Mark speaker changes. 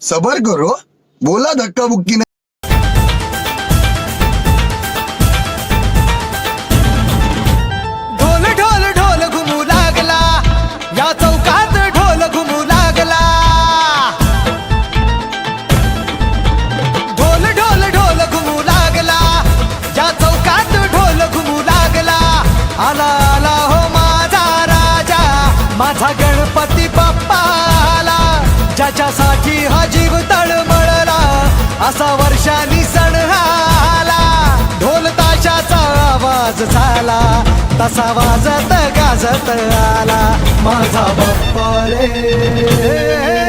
Speaker 1: सबर करो, बोला धक्का बुक्की नाही.
Speaker 2: ढोल ढोल ढोल घुमू लागला, या चौकात ढोल घुमू लागला. ढोल ढोल ढोल घुमू लागला, या चौकात ढोल घुमू लागला. आला आला हो माझा राजा, माझा गणपती बाप्पा आला. ज्याच्यासाठी हा जीव तळमळला, असा वर्षांनी सण आला. ढोल ताशाचा आवाज झाला, तसा वाजत गाजत आला माझा बाप्पा रे.